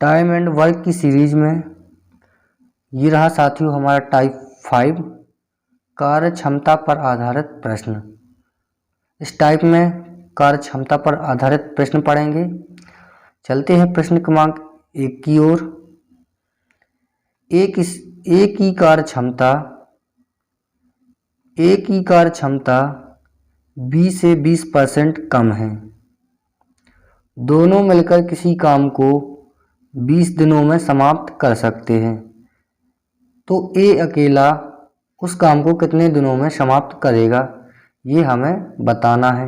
Time and work की series में ये रहा साथियों हमारा टाइप 5 कार्य क्षमता पर आधारित प्रश्न। इस टाइप में कार्य क्षमता पर आधारित प्रश्न पढ़ेंगे। चलते हैं प्रश्न क्रमांक 1 की ओर। एक की कार्य क्षमता B से 20% कम है। दोनों मिलकर किसी काम को 20 दिनों में समाप्त कर सकते हैं, तो A अकेला उस काम को कितने दिनों में समाप्त करेगा, ये हमें बताना है।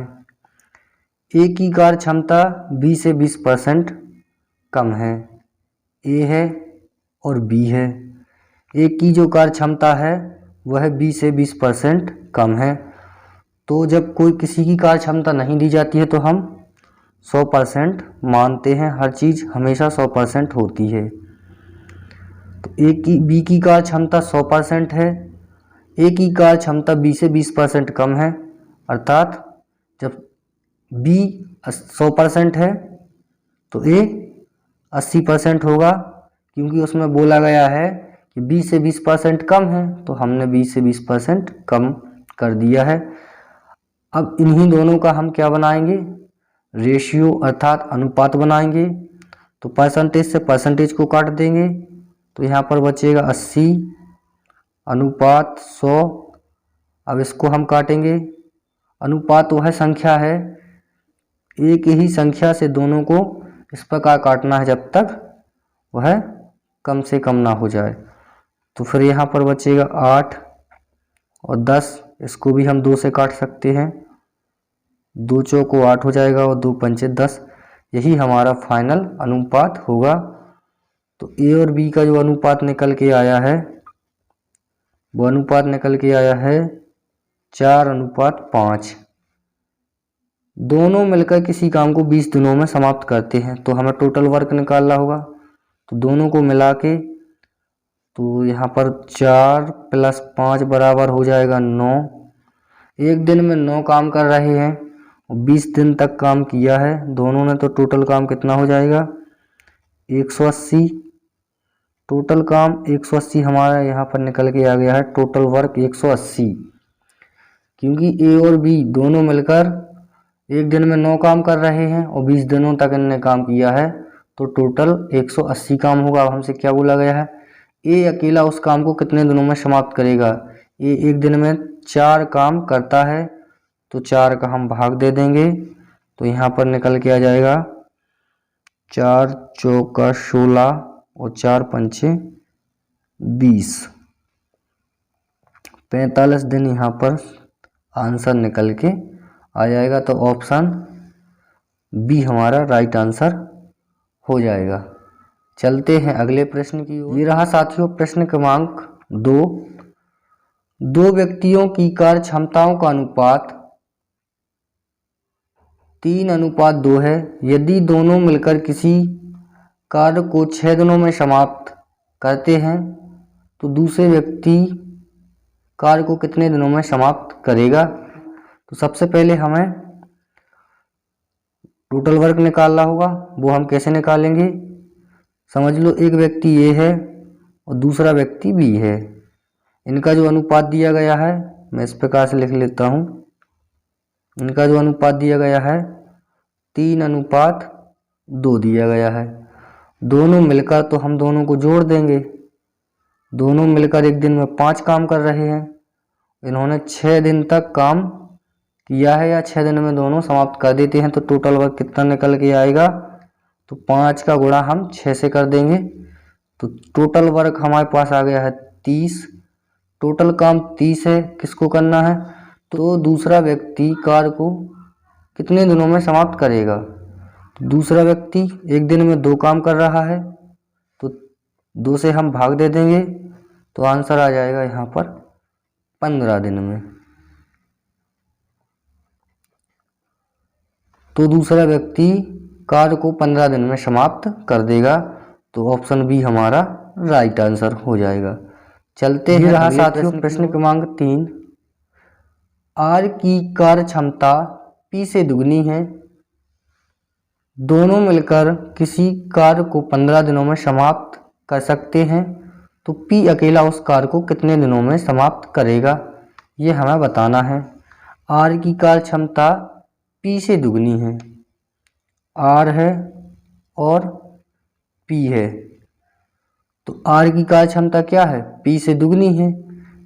A की कार्य क्षमता B से 20% कम है, A है और B है। A की जो कार्य क्षमता है वह B से 20% कम है, तो जब कोई किसी की कार्य क्षमता नहीं दी जाती है तो हम 100% मानते हैं। हर चीज़ हमेशा 100% होती है। तो B की कार्य क्षमता 100% है, A की कार्य क्षमता B से 20% कम है, अर्थात जब B 100% है तो A 80% होगा, क्योंकि उसमें बोला गया है कि B से 20% कम है, तो हमने B से 20% कम कर दिया है। अब इन्हीं दोनों का हम क्या बनाएंगे, रेशियो अर्थात अनुपात बनाएंगे। तो परसेंटेज से परसेंटेज को काट देंगे, तो यहाँ पर बचेगा 80 अनुपात 100। अब इसको हम काटेंगे। अनुपात वह संख्या है, एक ही संख्या से दोनों को इस प्रकार काटना है जब तक वह कम से कम ना हो जाए। तो फिर यहाँ पर बचेगा 8 और 10, इसको भी हम 2 से काट सकते हैं। 2 चौको 8 हो जाएगा और 2 पंचे 10, यही हमारा फाइनल अनुपात होगा। तो A और B का जो अनुपात निकल के आया है वो अनुपात निकल के आया है 4:5। दोनों मिलकर किसी काम को 20 दिनों में समाप्त करते हैं, तो हमें टोटल वर्क निकालना होगा। तो दोनों को मिला के तो यहाँ पर 4 + 5 बराबर हो जाएगा 9। एक दिन में 9 काम कर रहे हैं और 20 दिन तक काम किया है दोनों ने, तो टोटल काम कितना हो जाएगा 180। टोटल काम 180 हमारा यहाँ पर निकल के आ गया है, टोटल वर्क 180। क्योंकि A और B दोनों मिलकर एक दिन में 9 काम कर रहे हैं और 20 दिनों तक इन्होंने काम किया है, तो टोटल 180 काम होगा। अब हमसे क्या बोला गया है, A अकेला उस काम को कितने दिनों में समाप्त करेगा। A एक दिन में 4 काम करता है, तो 4 का हम भाग दे देंगे, तो यहाँ पर निकल के आ जाएगा 4 चौका 16 और 4 पंचे 20, 45 दिन यहाँ पर आंसर निकल के आ जाएगा। तो ऑप्शन बी हमारा राइट आंसर हो जाएगा। चलते हैं अगले प्रश्न की ओर। ये रहा साथियों प्रश्न क्रमांक 2। 2 व्यक्तियों की कार्य क्षमताओं का अनुपात 3:2 है। यदि दोनों मिलकर किसी कार्य को 6 दिनों में समाप्त करते हैं, तो दूसरे व्यक्ति कार्य को कितने दिनों में समाप्त करेगा। तो सबसे पहले हमें टोटल वर्क निकालना होगा। वो हम कैसे निकालेंगे, समझ लो एक व्यक्ति A है और दूसरा व्यक्ति B है। इनका जो अनुपात दिया गया है मैं इस प्रकार से लिख लेता हूँ। इनका जो अनुपात दिया गया है 3:2 दिया गया है। दोनों मिलकर तो हम दोनों को जोड़ देंगे। दोनों मिलकर एक दिन में 5 काम कर रहे हैं। इन्होंने 6 दिन तक काम किया है, या 6 दिन में दोनों समाप्त कर देते हैं, तो टोटल वर्क कितना निकल के आएगा। तो 5 का गुणा हम 6 से कर देंगे, तो टोटल वर्क हमारे पास आ गया है 30। टोटल काम 30 है, किसको करना है, तो दूसरा व्यक्ति कार्य को कितने दिनों में समाप्त करेगा। तो दूसरा व्यक्ति एक दिन में 2 काम कर रहा है, तो 2 से हम भाग दे देंगे, तो आंसर आ जाएगा यहाँ पर 15 दिन में। तो दूसरा व्यक्ति कार्य को 15 दिन में समाप्त कर देगा, तो ऑप्शन बी हमारा राइट आंसर हो जाएगा। चलते हैं रहा साथियों प्रश्न क्रमांक 3। R की कार्य क्षमता P से दुगनी है। दोनों मिलकर किसी कार्य को 15 दिनों में समाप्त कर सकते हैं, तो P अकेला उस कार्य को कितने दिनों में समाप्त करेगा, ये हमें बताना है। R की कार्य क्षमता P से दुगनी है, R है और P है, तो R की कार्य क्षमता क्या है, P से दुगनी है।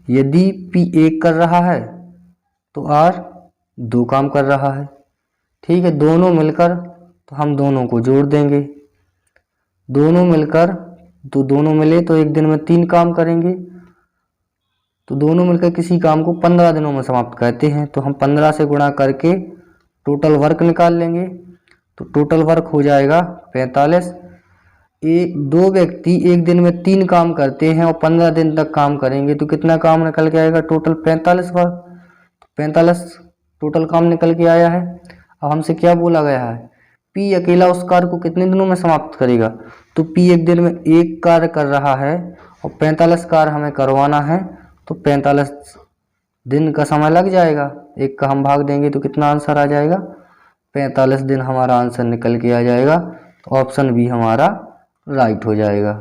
यदि P 1 कर रहा है तो R 2 काम कर रहा है। ठीक है, दोनों मिलकर, तो हम दोनों को जोड़ देंगे। दोनों मिलकर, तो दोनों मिले तो एक दिन में 3 काम करेंगे, तो दोनों मिलकर किसी काम को 15 दिनों में समाप्त करते हैं। तो हम 15 से गुणा करके टोटल वर्क निकाल लेंगे, तो टोटल वर्क हो जाएगा 45। दो व्यक्ति एक दिन में 3 काम करते हैं और 15 दिन तक काम करेंगे, तो कितना काम निकल के आएगा, टोटल 45 वर्क। 45 टोटल काम निकल के आया है। अब हमसे क्या बोला गया है, P अकेला उस कार्य को कितने दिनों में समाप्त करेगा, तो P एक दिन में 1 कार्य कर रहा है और 45 कार्य हमें करवाना है, तो 45 दिन का समय लग जाएगा। 1 का हम भाग देंगे तो कितना आंसर आ जाएगा, 45 दिन हमारा आंसर निकल के आ जाएगा। तो ऑप्शन बी हमारा राइट हो जाएगा।